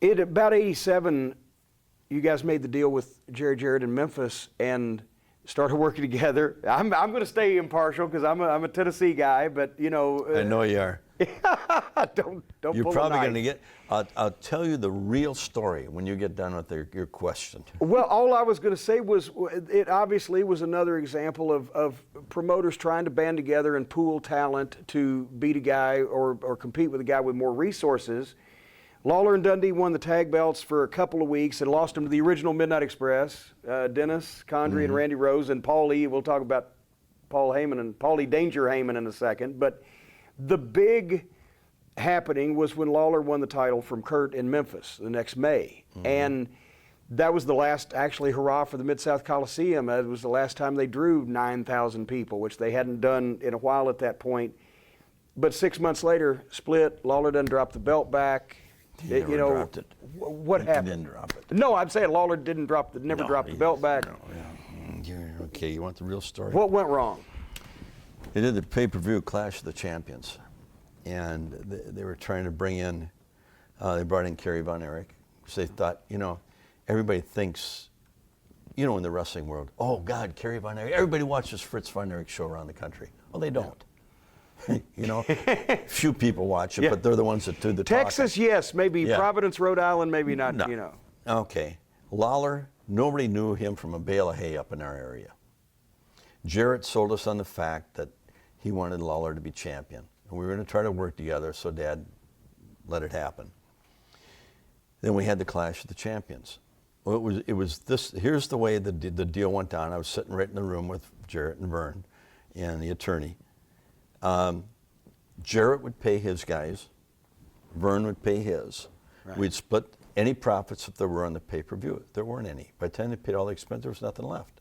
In about 87, you guys made the deal with Jerry and Memphis and started working together. I'm going to stay impartial because I'm a Tennessee guy, but I know you are. don't You're pull probably a going to knife. get. I'll tell you the real story when you get done with your question. Well, all I was going to say was it obviously was another example of promoters trying to band together and pool talent to beat a guy or compete with a guy with more resources. Lawler and Dundee won the tag belts for a couple of weeks and lost them to the original Midnight Express, Dennis Condrey and Randy Rose and Paul Lee. We'll talk about Paul Lee Danger Heyman in a second. But the big happening was when Lawler won the title from Kurt in Memphis the next May. And that was the last, actually, hurrah for the Mid-South Coliseum. It was the last time they drew 9,000 people, which they hadn't done in a while at that point. But 6 months later, split, Lawler doesn't drop the belt back. He never dropped it. What happened? He didn't drop it. No, I'm saying Lawler never dropped the belt back. No, yeah. Okay, you want the real story? What went wrong? They did the pay-per-view Clash of the Champions, and they were trying to bring in, they brought in Kerry Von Erich, because they thought, everybody thinks, in the wrestling world, oh God, Kerry Von Erich, everybody watches Fritz Von Erich show around the country. Well, they don't. Few people watch it, but they're the ones that do the Texas, talking. yes, maybe Providence, Rhode Island, maybe not, No. Okay. Lawler, nobody knew him from a bale of hay up in our area. Jarrett sold us on the fact that he wanted Lawler to be champion. And we were going to try to work together, so Dad let it happen. Then we had the Clash of the Champions. Well, it was this, here's the way the deal went down. I was sitting right in the room with Jarrett and Vern and the attorney. Jarrett would pay his guys, Vern would pay his. Right. We'd split any profits if there were on the pay-per-view. There weren't any. By the time they paid all the expenses, there was nothing left.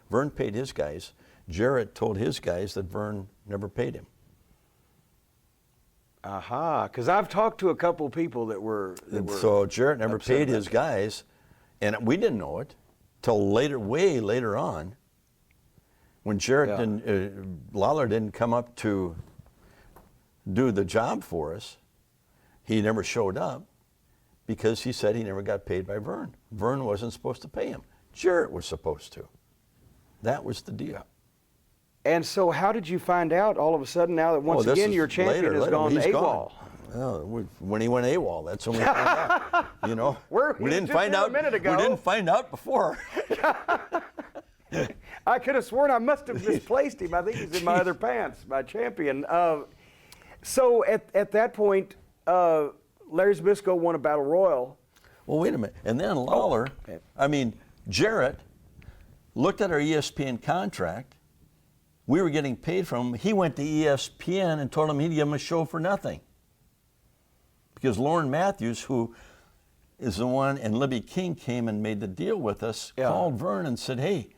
Vern paid his guys. Jarrett told his guys that Vern never paid him. Aha, because I've talked to a couple of people that were so Jarrett never paid his guys, and we didn't know it till later, way later on, when Jarrett Lawler didn't come up to do the job for us. He never showed up because he said he never got paid by Vern. Vern wasn't supposed to pay him. Jarrett was supposed to. That was the deal. And so how did you find out all of a sudden now that once again your champion has gone AWOL? Well, when he went AWOL, that's when we found out. We didn't find out a minute ago. We didn't find out before. I could have sworn I must have misplaced him. I think he's in my other pants, my champion. So at that point, Larry Zabisko won a battle royal. Well, wait a minute. And then Lawler, Jarrett looked at our ESPN contract. We were getting paid from him. He went to ESPN and told him he'd give him a show for nothing. Because Lauren Matthews, who is the one, and Libby King came and made the deal with us, called Vern and said, hey,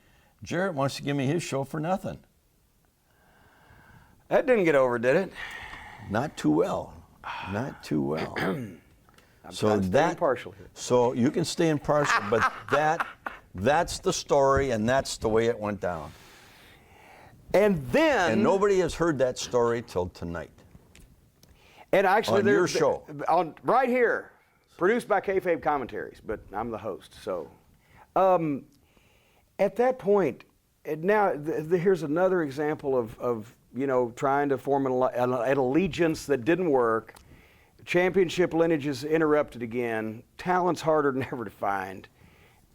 Jarrett wants to give me his show for nothing. That didn't get over, did it? Not too well. Not too well. I'm impartial here. So you can stay impartial, but that's the story, and that's the way it went down. And then... And nobody has heard that story till tonight. And actually, on your show. Right here, produced by Kayfabe Commentaries, but I'm the host. So at that point, now here's another example of trying to form an allegiance that didn't work. Championship lineage is interrupted again. Talent's harder than ever to find.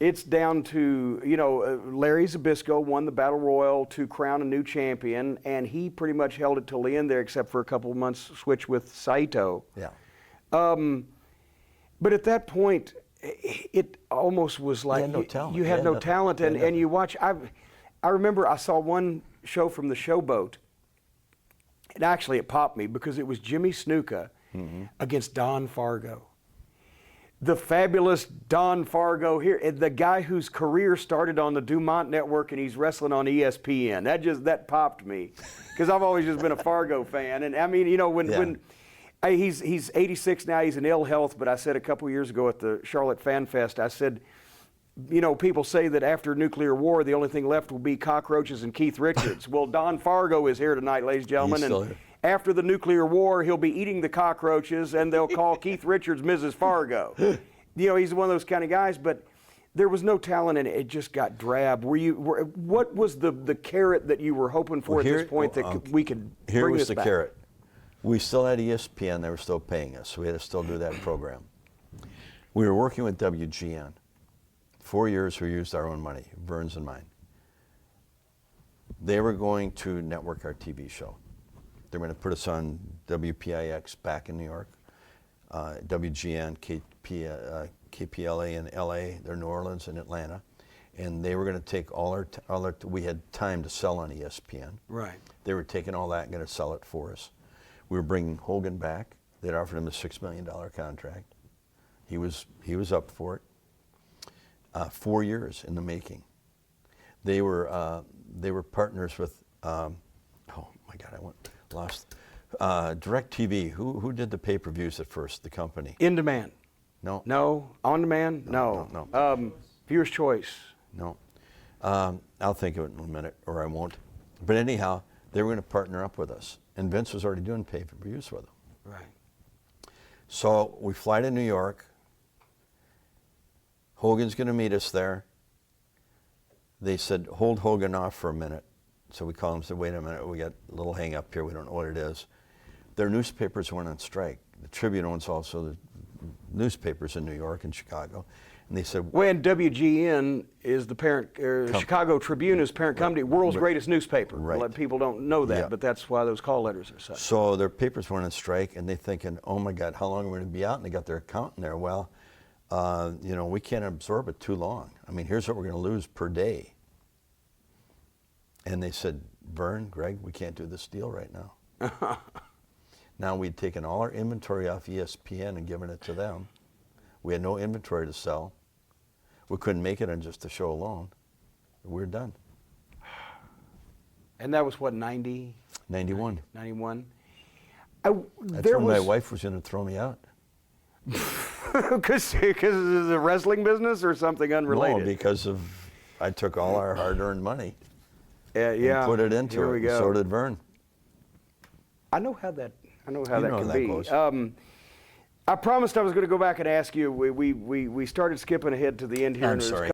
It's down to, Larry Zabisko won the Battle Royal to crown a new champion, and he pretty much held it till the end there, except for a couple of months switch with Saito. Yeah. But at that point, it almost was like you had no talent, and you watch. I remember I saw one show from the Showboat, and actually it popped me because it was Jimmy Snuka against Don Fargo. The fabulous Don Fargo here, the guy whose career started on the Dumont Network and he's wrestling on ESPN. That popped me because I've always just been a Fargo fan. And I mean, when he's 86 now, he's in ill health. But I said a couple years ago at the Charlotte Fan Fest, I said, people say that after nuclear war, the only thing left will be cockroaches and Keith Richards. Well, Don Fargo is here tonight, ladies and gentlemen. He's still here. After the nuclear war, he'll be eating the cockroaches, and they'll call Keith Richards Mrs. Fargo. he's one of those kind of guys, but there was no talent in it. It just got drab. What was the carrot that you were hoping for at this point that we could Here bring was this the back? carrot. We still had ESPN. They were still paying us, so we had to still do that program. We were working with WGN. 4 years we used our own money, Vern's and mine. They were going to network our TV show. They were going to put us on WPIX back in New York, WGN, KPLA in LA, they're New Orleans and Atlanta. And they were going to take all our, we had time to sell on ESPN. Right. They were taking all that and going to sell it for us. We were bringing Hogan back. They'd offered him a $6 million contract. He was up for it. 4 years in the making. They were partners with, oh my God, lost. DirecTV, who did the pay-per-views at first, the company? In demand. No. No. On demand? No. Viewer's choice. No. I'll think of it in a minute, or I won't. But anyhow, they were going to partner up with us. And Vince was already doing pay-per-views with them. Right. So we fly to New York. Hogan's going to meet us there. They said, hold Hogan off for a minute. So we called him and said, wait a minute, we got a little hang up here, we don't know what it is. Their newspapers went on strike. The Tribune owns also the newspapers in New York and Chicago. And they said, when WGN is the parent, Chicago Tribune is parent company, world's greatest newspaper. Right. Well, people don't know that, Yeah. but that's why those call letters are such. so their papers went on strike, and they thinking, oh my God, how long are we going to be out? And they got their accountant there. Well, we can't absorb it too long. I mean, here's what we're going to lose per day. And they said, Vern, Greg, we can't do this deal right now. Now we'd taken all our inventory off ESPN and given it to them. We had no inventory to sell. We couldn't make it on just the show alone. We're done. And that was what, 90? 91. 91? That's when my wife was going to throw me out. Because of the wrestling business or something unrelated? No, because I took all our hard-earned money yeah. and put it into Here it. we go. So did Vern. I know how that know can how that be. goes. I promised I was going to go back and ask you. We started skipping ahead to the end here. I'm and there's sorry.